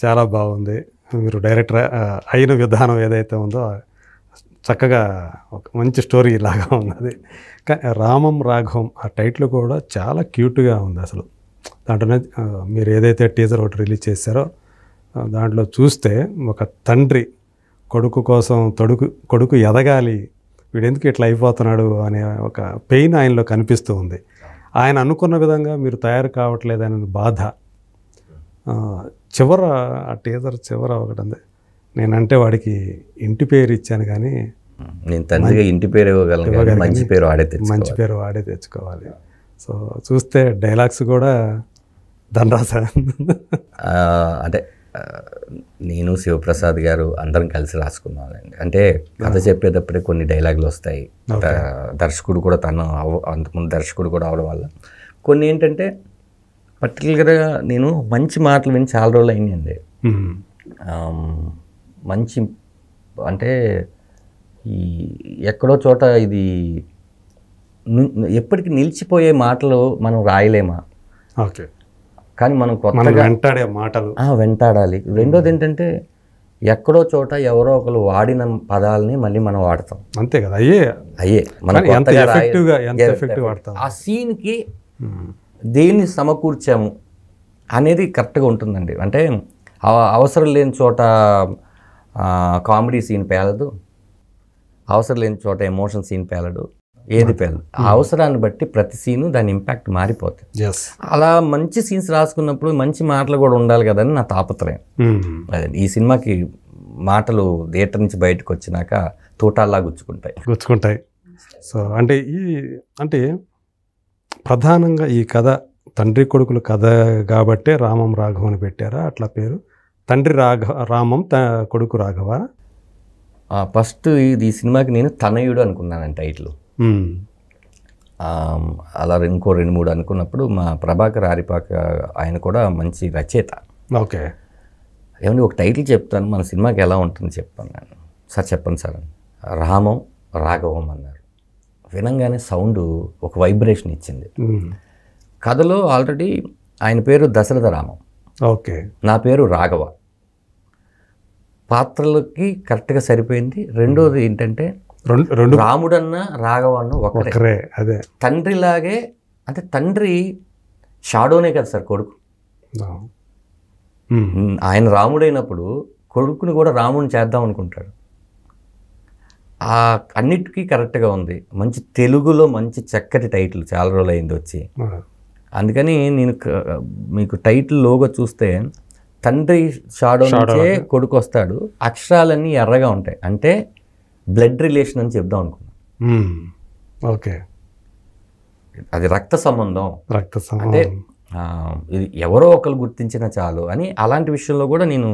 చాలా బాగుంది. మీరు డైరెక్టర్ అయిన విధానం ఏదైతే ఉందో చక్కగా ఒక మంచి స్టోరీ లాగా ఉన్నది. రామం రాఘవం ఆ టైటిల్ కూడా చాలా క్యూట్గా ఉంది అసలు. దాంట్లోనే మీరు ఏదైతే టీజర్ ఒకటి రిలీజ్ చేశారో దాంట్లో చూస్తే ఒక తండ్రి కొడుకు కోసం కొడుకు ఎదగాలి, వీడెందుకు ఇట్లా అయిపోతున్నాడు అనే ఒక పెయిన్ ఆయనలో కనిపిస్తూ ఉంది. ఆయన అనుకున్న విధంగా మీరు తయారు కావట్లేదనే బాధ. చివర ఆ టీజర్ చివర ఒకటి ఉంది, నేనంటే వాడికి ఇంటి పేరు ఇచ్చాను కానీ నేను తండ్రిగా ఇంటి పేరు ఇవ్వగలను, మంచి పేరు వాడే తెచ్చుకోవాలి. సో చూస్తే డైలాగ్స్ కూడా ధనరాజ అంటే నేను శివప్రసాద్ గారు అందరం కలిసి రాసుకున్నానండి. అంటే కథ చెప్పేటప్పుడే కొన్ని డైలాగులు వస్తాయి. దర్శకుడు కూడా అంతకుముందు దర్శకుడు కూడా అవడం వల్ల కొన్ని ఏంటంటే పర్టికులర్గా నేను మంచి మాటలు విని చాలా రోజులు అయిందండి. మంచి అంటే ఈ ఎక్కడో చోట ఇది ఎప్పటికీ నిలిచిపోయే మాటలు మనం రాయలేమా? ఓకే, కానీ మనం కొత్తగా వెంటాడే మాటలు వెంటాడాలి. రెండోది ఏంటంటే ఎక్కడో చోట ఎవరో ఒకరు వాడిన పదాలని మళ్ళీ మనం వాడతాం. అంతే కదా, అయ్యే మనం ఆ సీన్కి దేన్ని సమకూర్చాము అనేది కరెక్ట్గా ఉంటుందండి. అంటే అవసరం లేని చోట కామెడీ సీన్ పేలదు, అవసరం లేని చోట ఎమోషన్ సీన్ పేలడు, ఏది పేలదు. ఆ అవసరాన్ని బట్టి ప్రతి సీను దాని ఇంపాక్ట్ మారిపోతుంది. అలా మంచి సీన్స్ రాసుకున్నప్పుడు మంచి మాటలు కూడా ఉండాలి కదని నా తాపత్రయం. అదే ఈ సినిమాకి మాటలు థియేటర్ నుంచి బయటకు వచ్చినాక తోటాల్లా గుచ్చుకుంటాయి. సో అంటే ప్రధానంగా ఈ కథ తండ్రి కొడుకుల కథ కాబట్టే రామం రాఘవం అని పెట్టారా అట్లా పేరు? తండ్రి రామం, కొడుకు రాఘవ. ఫస్ట్ ఈ సినిమాకి నేను తనయుడు అనుకున్నాను టైటిల్. అలా ఇంకో 2-3 అనుకున్నప్పుడు మా ప్రభాకర్ ఆరిపాక ఆయన కూడా మంచి రచయిత. ఓకే, ఏమంటే ఒక టైటిల్ చెప్తాను, మన సినిమాకి ఎలా ఉంటుంది చెప్తాను నేను. సార్ చెప్పండి సార్ అని. రామం రాఘవం అన్నారు. వినంగానే సౌండ్ ఒక వైబ్రేషన్ ఇచ్చింది. కథలో ఆల్రెడీ ఆయన పేరు దశరథ రామం, ఓకే, నా పేరు రాఘవ. పాత్రలకి కరెక్ట్గా సరిపోయింది. రెండోది ఏంటంటే రాముడన్న రాఘవన్న ఒకరే. అదే తండ్రిలాగే, అంటే తండ్రి షాడోనే కదా సార్ కొడుకు. ఆయన రాముడైనప్పుడు కొడుకుని కూడా రాముడిని చేద్దాం అనుకుంటాడు. అన్నిటికీ కరెక్ట్గా ఉంది. మంచి తెలుగులో మంచి చక్కటి టైటిల్, చాలా రోజులు అయింది వచ్చి. అందుకని నేను మీకు టైటిల్ లోగో చూస్తే తండ్రి షాడో నుంచే కొడుకు వస్తాడు, అక్షరాలన్నీ ఎర్రగా ఉంటాయి, అంటే బ్లడ్ రిలేషన్ అని చెప్దాం అనుకున్నాను. ఓకే, అది రక్త సంబంధం. అంటే ఇది ఎవరో ఒకరు గుర్తించినా చాలు అని అలాంటి విషయంలో కూడా నేను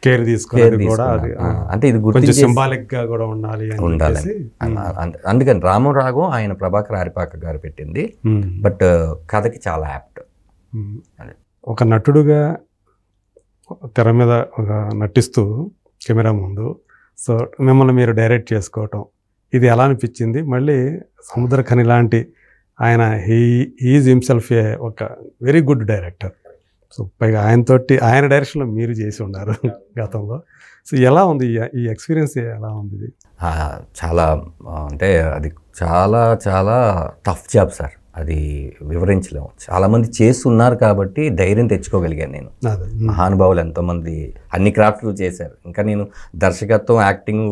కేర్ తీసుకున్నాను. అంటే ఇది గుర్తించి సింబాలిక్ గా కూడా ఉండాలి. అందుకని రామం రాఘవం ఆయన ప్రభాకర్ ఆరిపాక గారు పెట్టింది. బట్ కథకి చాలా యాప్ట్. ఒక నటుడుగా తెర మీద నటిస్తూ కెమెరా ముందు, సో మిమ్మల్ని మీరు డైరెక్ట్ చేసుకోవటం ఇది ఎలా అనిపించింది? మళ్ళీ సముద్రఖని లాంటి ఆయన ఈజ్ హిమ్సెల్ఫ్ ఒక వెరీ గుడ్ డైరెక్టర్. సో పైగా ఆయన డైరెక్షన్లో మీరు చేసి ఉన్నారు గతంలో. సో ఎలా ఉంది ఈ ఎక్స్పీరియన్స్, ఎలా ఉంది? చాలా అంటే అది చాలా చాలా టఫ్ జాబ్ సార్, అది వివరించలేము. చాలామంది చేస్తున్నారు కాబట్టి ధైర్యం తెచ్చుకోగలిగాను నేను. మహానుభావులు ఎంతోమంది అన్ని క్రాఫ్ట్లు చేశారు. ఇంకా నేను దర్శకత్వం, యాక్టింగ్,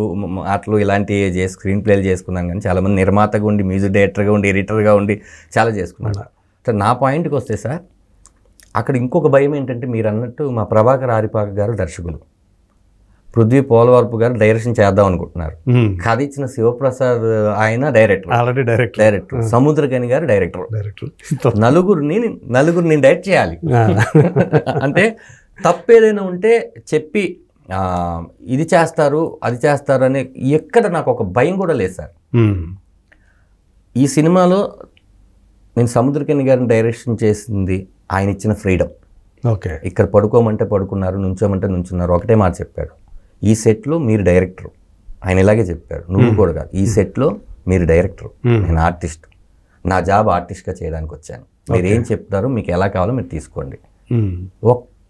ఆటలు ఇలాంటివి స్క్రీన్ ప్లేలు చేసుకున్నాను. కానీ చాలామంది నిర్మాతగా ఉండి, మ్యూజిక్ డైరెక్టర్గా ఉండి, ఎడిటర్గా ఉండి చాలా చేసుకున్నాను. నా పాయింట్కి వస్తే సార్, అక్కడ ఇంకొక భయం ఏంటంటే మీరు అన్నట్టు మా ప్రభాకర్ ఆరిపాక గారు దర్శకులు, పృథ్వీ పోలవరపు గారు డైరెక్షన్ చేద్దాం అనుకుంటున్నారు. కథ ఇచ్చిన శివప్రసాద్ ఆయన డైరెక్టర్, సముద్రఖని గారు డైరెక్టర్. నలుగురిని డైరెక్ట్ చేయాలి. అంటే తప్పేదైనా ఉంటే చెప్పి ఇది చేస్తారు, అది చేస్తారు అనే ఎక్కడ నాకు ఒక భయం కూడా లేదు సార్. ఈ సినిమాలో నేను సముద్రఖని గారిని డైరెక్షన్ చేసింది ఆయన ఇచ్చిన ఫ్రీడమ్. ఓకే, ఇక్కడ పడుకోమంటే పడుకున్నారు, నుంచోమంటే నుంచున్నారు. ఒకటే మాట చెప్పాడు, ఈ సెట్లో మీరు డైరెక్టర్. ఆయన ఇలాగే చెప్పారు, నువ్వు కూడా కాదు, ఈ సెట్లో మీరు డైరెక్టర్, నేను ఆర్టిస్ట్, నా జాబ్ ఆర్టిస్ట్గా చేయడానికి వచ్చాను, మీరు ఏం చెప్తారో మీకు ఎలా కావాలో మీరు తీసుకోండి.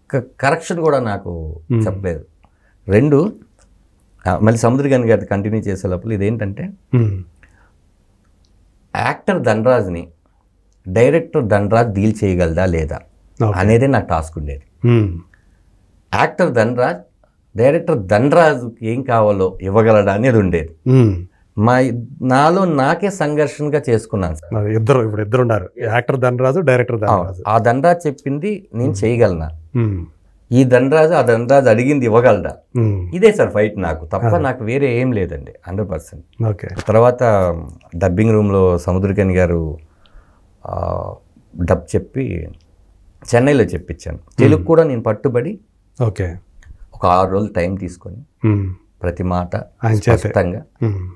ఒక్క కరెక్షన్ కూడా నాకు చెప్పలేదు. 2 మళ్ళీ సముద్రగని గారి కంటిన్యూ చేసే లోపల ఇదేంటంటే యాక్టర్ ధనరాజ్ని డైరెక్టర్ ధనరాజ్ డీల్ చేయగలదా లేదా అనేది నాకు టాస్క్ ఉండేది. యాక్టర్ ధనరాజ్ డైరెక్టర్ ధనరాజుకి ఏం కావాలో ఇవ్వగలడా అనేది ఉండేది. నాలో నాకే సంఘర్షణగా చేసుకున్నాను సార్. ఇద్దరు ఉన్నారు, యాక్టర్ ధనరాజు, డైరెక్టర్ ధనరాజు. ఆ ధనరాజ్ చెప్పింది నేను చేయగలనా, ఈ ధనరాజు ఆ ధనరాజు అడిగింది ఇవ్వగలడా, ఇదే సార్ ఫైట్ నాకు తప్ప నాకు వేరే ఏం లేదండి 100%. తర్వాత డబ్బింగ్ రూమ్లో సముద్రకని గారు డబ్ చెప్పి చెన్నైలో చెప్పించాను. తెలుగు కూడా నేను పట్టుబడి ఒక 6 రోజులు టైం తీసుకొని ప్రతి మాట స్పష్టంగా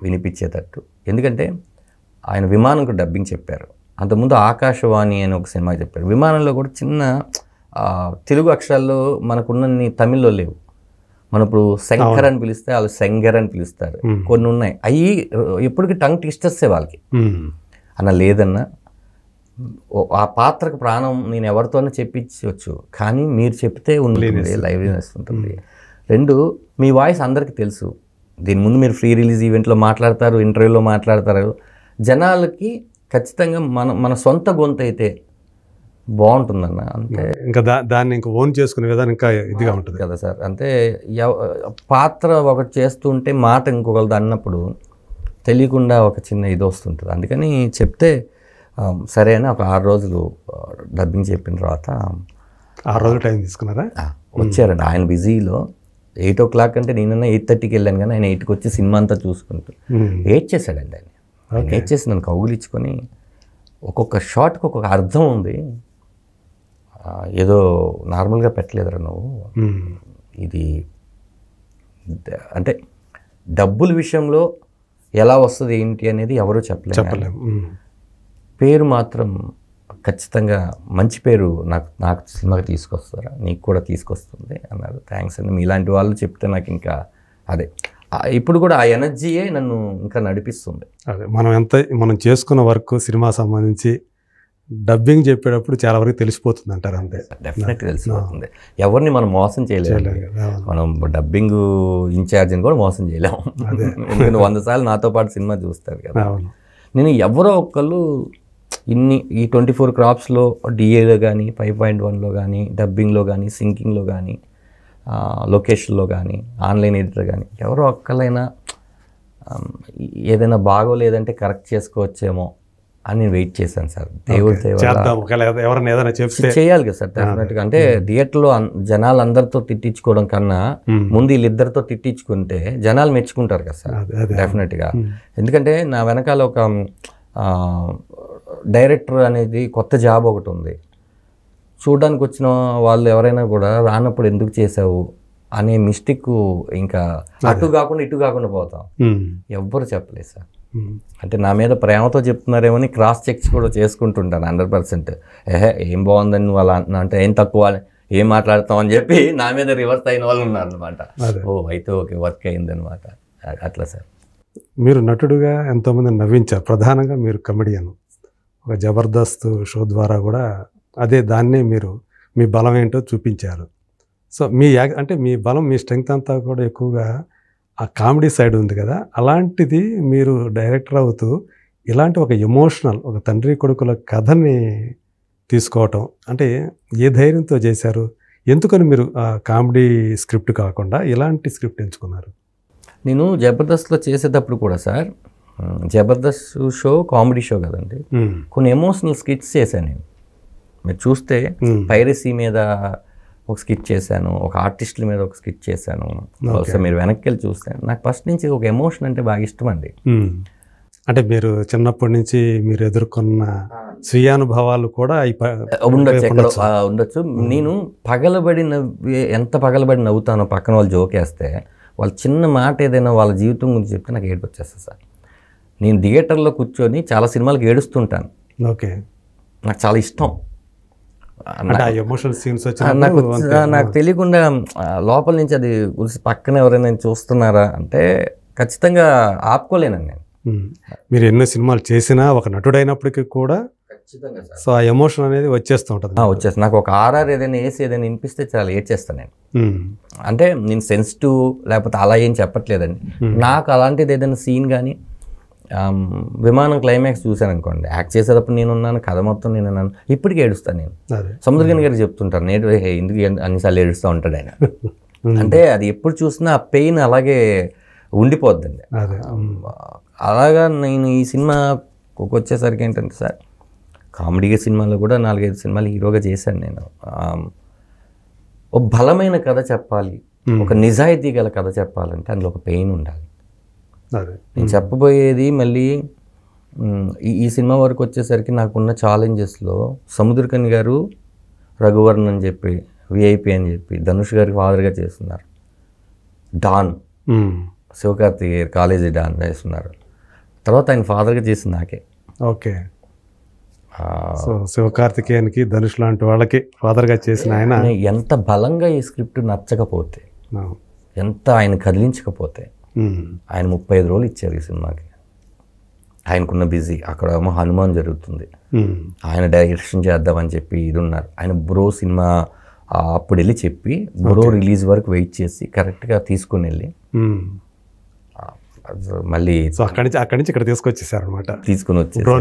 వినిపించేటట్టు, ఎందుకంటే ఆయన విమానంకు డబ్బింగ్ చెప్పారు. అంతకుముందు ఆకాశవాణి అని ఒక సినిమా చెప్పారు. విమానంలో కూడా చిన్న తెలుగు అక్షరాల్లో మనకున్న తమిళ్లో లేవు. మనం ఇప్పుడు శంకర్ అని పిలిస్తే వాళ్ళు శంగర్ అని పిలుస్తారు, కొన్ని ఉన్నాయి. అవి ఎప్పటికీ టంగ్ ట్విస్టర్సే వాళ్ళకి. అన్న లేదన్నా ఆ పాత్రకు ప్రాణం నేను ఎవరితోనే చెప్పించవచ్చు, కానీ మీరు చెప్తే ఉంటుంది, లైవ్లీనెస్ ఉంటుంది. 2 మీ వాయిస్ అందరికీ తెలుసు. దీని ముందు మీరు ఫ్రీ రిలీజ్ ఈవెంట్లో మాట్లాడతారు, ఇంటర్వ్యూలో మాట్లాడతారు. జనాలకి ఖచ్చితంగా మన సొంత గొంతు అయితే బాగుంటుందన్న. అంతే, ఇంకా దాన్ని ఇంకా ఓన్ చేసుకునే విధానం ఇంకా ఇదిగా ఉంటుంది కదా సార్. అంటే పాత్ర ఒకటి చేస్తుంటే మాట ఇంకొకరిది అన్నప్పుడు తెలియకుండా ఒక చిన్న ఇది వస్తుంటుంది. అందుకని చెప్తే సరే అని ఒక 6 రోజులు డబ్బింగ్ చెప్పిన తర్వాత 6 రోజులు టైం తీసుకున్నారా? వచ్చారండి. ఆయన బిజీలో 8 o'clock అంటే నేనన్నా 8:30కి వెళ్ళాను, కానీ ఆయన 8కి వచ్చి సినిమా అంతా చూసుకుంటూ 8 చేశాడండి. ఆయన 8 చేసి నన్ను కౌగులించుకొని ఒక్కొక్క షాట్కి ఒక్కొక్క అర్థం ఉంది, ఏదో నార్మల్గా పెట్టలేదురా నువ్వు, ఇది అంటే డబ్బుల విషయంలో ఎలా వస్తుంది ఏంటి అనేది ఎవరూ చెప్పలేము. పేరు మాత్రం ఖచ్చితంగా మంచి పేరు నాకు సినిమాకి తీసుకొస్తారా, నీకు కూడా తీసుకొస్తుంది అన్నారు. థ్యాంక్స్ అండి, మీలాంటి వాళ్ళు చెప్తే నాకు ఇంకా అదే ఇప్పుడు కూడా ఆ ఎనర్జీయే నన్ను ఇంకా నడిపిస్తుంది. అదే మనం చేసుకున్న వర్క్ సినిమా సంబంధించి డబ్బింగ్ చెప్పేటప్పుడు చాలా వరకు తెలిసిపోతుంది అంటారు. అంతే, డెఫినెట్గా తెలిసిపోతుంది. ఎవరిని మనం మోసం చేయలేము. మనం డబ్బింగ్ ఇన్ఛార్జిని కూడా మోసం చేయలేము. ఎందుకంటే 100 సార్లు నాతో పాటు సినిమా చూస్తారు కదా. నేను ఎవరో ఒకళ్ళు ఈ 24 క్రాప్స్లో డిఏలో కానీ 5.1లో కానీ డబ్బింగ్లో కానీ సింకింగ్లో కానీ లొకేషన్లో కానీ ఆన్లైన్ ఎడిటర్ కానీ ఎవరో ఒక్కలైనా ఏదైనా బాగోలేదంటే కరెక్ట్ చేసుకోవచ్చేమో అని నేను వెయిట్ చేశాను సార్. దేవుడి చేయాలి కదా సార్ డెఫినెట్గా. అంటే థియేటర్లో జనాలు అందరితో తిట్టించుకోవడం కన్నా ముందు వీళ్ళిద్దరితో తిట్టించుకుంటే జనాలు మెచ్చుకుంటారు కదా సార్ డెఫినెట్గా. ఎందుకంటే నా వెనకాల ఒక డైరెక్టర్ అనేది కొత్త జాబ్ ఒకటి ఉంది. చూడడానికి వచ్చిన వాళ్ళు ఎవరైనా కూడా రానప్పుడు ఎందుకు చేసావు అనే మిస్టేక్ ఇంకా అటు కాకుండా ఇటు కాకుండా పోతాం. ఎవ్వరు చెప్పలేదు సార్. అంటే నా మీద ప్రేమతో చెప్తున్నారేమో అని క్రాస్ చెక్స్ కూడా చేసుకుంటుంటాను 100%. ఏం బాగుందని నువ్వు అలా అంటే ఏం తక్కువ ఏం మాట్లాడతావు అని చెప్పి నా మీద రివర్స్ అయిన వాళ్ళు ఉన్నారు అనమాట. అయితే ఓకే వర్క్ అయిందనమాట. అట్లా సార్. మీరు నటుడుగా ఎంతోమంది నవ్వించారు. ప్రధానంగా మీరు కమెడియన్. ఒక జబర్దస్త్ షో ద్వారా కూడా దాన్నే మీరు మీ బలం ఏంటో చూపించారు. సో అంటే మీ బలం, మీ స్ట్రెంగ్త్ అంతా కూడా ఎక్కువగా ఆ కామెడీ సైడ్ ఉంది కదా. అలాంటిది మీరు డైరెక్టర్ అవుతూ ఇలాంటి ఒక ఎమోషనల్, ఒక తండ్రి కొడుకుల కథని తీసుకోవటం అంటే ఏ ధైర్యంతో చేశారు? ఎందుకని మీరు కామెడీ స్క్రిప్ట్ కాకుండా ఇలాంటి స్క్రిప్ట్ ఎంచుకున్నారు? నేను జబర్దస్త్లో చేసేటప్పుడు కూడా sir, Jabardasth show comedy show కదండి, కొన్ని ఎమోషనల్ స్కిట్స్ చేశాను నేను. మీరు చూస్తే పైరసీ మీద ఒక స్కిట్ చేశాను, ఒక ఆర్టిస్టుల మీద ఒక స్కిట్ చేశాను. ఒకసారి మీరు వెనక్కి వెళ్ళి చూస్తే నాకు ఫస్ట్ నుంచి ఒక ఎమోషన్ అంటే బాగా ఇష్టం అండి. అంటే చిన్నప్పటి నుంచి మీరు ఎదుర్కొన్న స్వీయానుభవాలు కూడా ఉండొచ్చు. నేను ఎంత పగలబడి నవ్వుతానో పక్కన వాళ్ళు జోకేస్తే, వాళ్ళు చిన్న మాట ఏదైనా వాళ్ళ జీవితం గురించి చెప్తే నాకు ఏడుపు వచ్చేస్తుంది సార్. నేను థియేటర్లో కూర్చొని చాలా సినిమాలకు ఏడుస్తుంటాను. ఓకే, నాకు చాలా ఇష్టం. నాకు తెలియకుండా లోపల నుంచి అది పక్కన ఎవరైనా చూస్తున్నారా అంటే ఖచ్చితంగా ఆపుకోలేనండి నేను. మీరు ఎన్నో సినిమాలు చేసినా ఒక నటుడైనప్పటికీ కూడా ఖచ్చితంగా సార్. సో ఆ ఎమోషన్ అనేది వచ్చేస్తూ ఉంటుంది. వచ్చేసి నాకు ఒక ఆర్ఆర్ ఏదైనా వేసి ఏదైనా వినిపిస్తే చాలా ఏడ్చేస్తాను నేను. ఉమ్. అంటే నేను సెన్సిటివ్ లేకపోతే అలా ఏం చెప్పట్లేదండి. నాకు అలాంటిది ఏదైనా సీన్ కానీ విమానం క్లైమాక్స్ చూశాను అనుకోండి, యాక్ట్ చేసేటప్పుడు నేను ఉన్నాను, కథ మొత్తం నేను ఉన్నాను, ఇప్పటికీ ఏడుస్తాను నేను. అదే సముద్రగని గారు చెప్తుంటారు, నేను ఎందుకు అన్నిసార్లు ఏడుస్తూ ఉంటాడు ఆయన. అంటే అది ఎప్పుడు చూసినా ఆ పెయిన్ అలాగే ఉండిపోద్దండి. అదే అలాగా నేను ఈ సినిమాకి వచ్చేసరికి ఏంటంటే సార్, కామెడీగా సినిమాలో కూడా 4-5 సినిమాలు హీరోగా చేశాను నేను. ఒక బలమైన కథ చెప్పాలి, ఒక నిజాయితీ గల కథ చెప్పాలంటే అందులో ఒక పెయిన్ ఉండాలి. అదే నేను చెప్పబోయేది మళ్ళీ ఈ సినిమా వరకు వచ్చేసరికి నాకున్న ఛాలెంజెస్లో సముద్రకని గారు రఘువర్ణ్ అని చెప్పి విఐపి అని చెప్పి ధనుష్ గారికి ఫాదర్గా చేస్తున్నారు. డాన్ శివకార్తికేయ కాలేజీ డాన్ చేస్తున్నారు. తర్వాత ఆయన ఫాదర్గా చేసింది నాకే. ఓకే. సో శివకార్తికేయన్కి ధనుష్ లాంటి వాళ్ళకి ఫాదర్గా చేసిన ఆయన ఎంత బలంగా ఈ స్క్రిప్ట్ నచ్చకపోతే, ఎంత ఆయన కదిలించకపోతే, ఆయన 35 రోజులు ఇచ్చారు ఈ సినిమాకి. ఆయనకున్న బిజీ, అక్కడ ఏమో హనుమాన్ జరుగుతుంది, ఆయన డైరెక్షన్ చేద్దామని చెప్పి ఇది ఉన్నారు. ఆయన బ్రో సినిమా అప్పుడు వెళ్ళి చెప్పి బ్రో రిలీజ్ వరకు వెయిట్ చేసి కరెక్ట్గా తీసుకుని వెళ్ళి మళ్ళీ అక్కడి నుంచి ఇక్కడ తీసుకొచ్చేసారు అనమాట. తీసుకుని వచ్చి బ్రో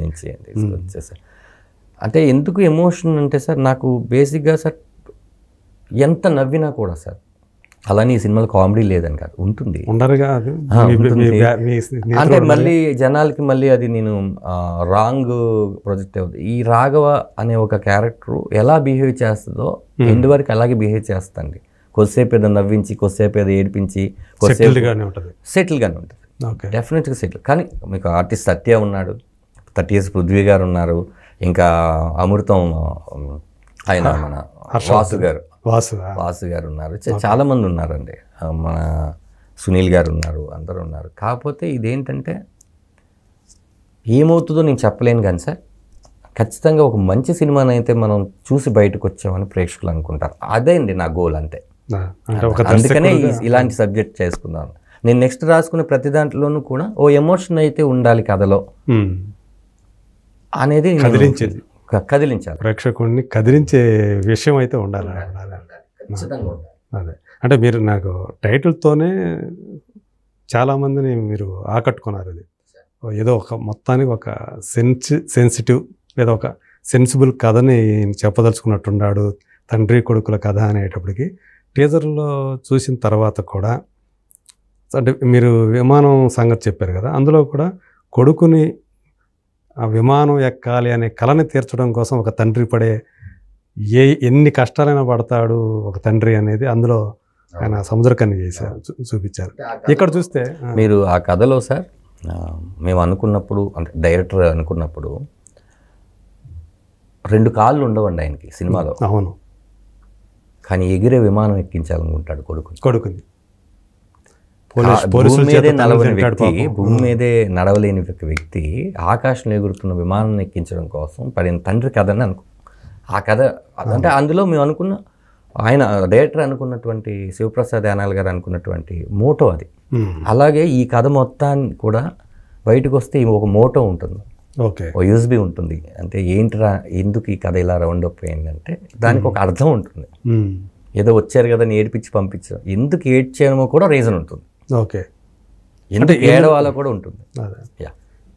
నుంచి తీసుకొచ్చేసారు. అంటే ఎందుకు ఎమోషన్ అంటే సార్, నాకు బేసిక్గా సార్ ఎంత నవ్వినా కూడా సార్, అలానే ఈ సినిమాలో కామెడీ లేదని కాదు, ఉంటుంది. అంటే మళ్ళీ జనాలకి మళ్ళీ అది నేను రాంగ్ ప్రొజెక్ట్ అవుతుంది. ఈ రాఘవ అనే ఒక క్యారెక్టర్ ఎలా బిహేవ్ చేస్తుందో ఎండ్ వరకు అలాగే బిహేవ్ చేస్తుంది. కొద్దిసేపు ఏదో నవ్వించి, కొద్దిసేపు ఏదో ఏడిపించి, సెటిల్గానే ఉంటుంది. డెఫినెట్గా సెటిల్. కానీ మీకు ఆర్టిస్ట్ సత్య ఉన్నాడు, 30 years పృథ్వీ గారు ఉన్నారు, ఇంకా అమృతం ఆయన మన వాసు గారు ఉన్నారు, చాలా మంది ఉన్నారండి, మన సునీల్ గారు ఉన్నారు, అందరూ ఉన్నారు. కాకపోతే ఇదేంటంటే ఏమవుతుందో నేను చెప్పలేను కానీ సార్, ఖచ్చితంగా ఒక మంచి సినిమాని అయితే మనం చూసి బయటకు వచ్చామని ప్రేక్షకులు అనుకుంటారు. అదే అండి నా గోల్, అంతే. అందుకనే ఇలాంటి సబ్జెక్ట్ చేసుకున్నాను నేను. నెక్స్ట్ రాసుకునే ప్రతి దాంట్లోనూ కూడా ఓ ఎమోషన్ అయితే ఉండాలి కథలో అనేది, కదిలించాలి, ప్రేక్షకుడిని కదిలించే విషయం అయితే ఉండాలి. అదే అంటే మీరు నాకు టైటిల్తోనే చాలామందిని మీరు ఆకట్టుకున్నారు. ఇది ఏదో ఒక మొత్తానికి ఒక సెన్సిటివ్ లేదా ఒక సెన్సిబుల్ కథని చెప్పదలుచుకున్నట్టున్నాడు, తండ్రి కొడుకుల కథ అనేటప్పటికి. టీజర్లో చూసిన తర్వాత కూడా అంటే మీరు విమానం సంగతి చెప్పారు కదా, అందులో కూడా కొడుకుని ఆ విమానం ఎక్కాలి అనే కళని తీర్చడం కోసం ఒక తండ్రి పడే ఎన్ని కష్టాలైనా పడతాడు ఒక తండ్రి అనేది అందులో ఆయన సముద్రకని చేశారు, చూపించారు. ఇక్కడ చూస్తే మీరు ఆ కథలో సార్, మేము అనుకున్నప్పుడు, అంటే డైరెక్టర్ అనుకున్నప్పుడు 2 కాళ్ళు ఉండవండి ఆయనకి సినిమాలో. అవును. కానీ ఎగిరే విమానం ఎక్కించాలనుకుంటాడు కొడుకుని. భూమి మీదే నడవలేని వ్యక్తి ఆకాశంలో ఎగురుతున్న విమానం ఎక్కించడం కోసం పడిన తండ్రి కథని ఆ కథ అంటే అందులో మేము అనుకున్న, ఆయన డైరెక్టర్ అనుకున్నటువంటి శివప్రసాద్ యానాల్ గారు అనుకున్నటువంటి మోటో అది. అలాగే ఈ కథ మొత్తాన్ని కూడా బయటకు వస్తే ఒక మోటో ఉంటుంది, ఓ యూఎస్బీ ఉంటుంది. అంటే ఏంట్రా, ఎందుకు ఈ కథ ఇలా రౌండ్ అప్ అయిందంటే దానికి ఒక అర్థం ఉంటుంది. ఏదో వచ్చారు కదా అని ఏడిపించి పంపించారు, ఎందుకు ఏడ్చామో కూడా రీజన్ ఉంటుంది. ఓకే. ఎందుకు ఏడవాలో కూడా ఉంటుంది.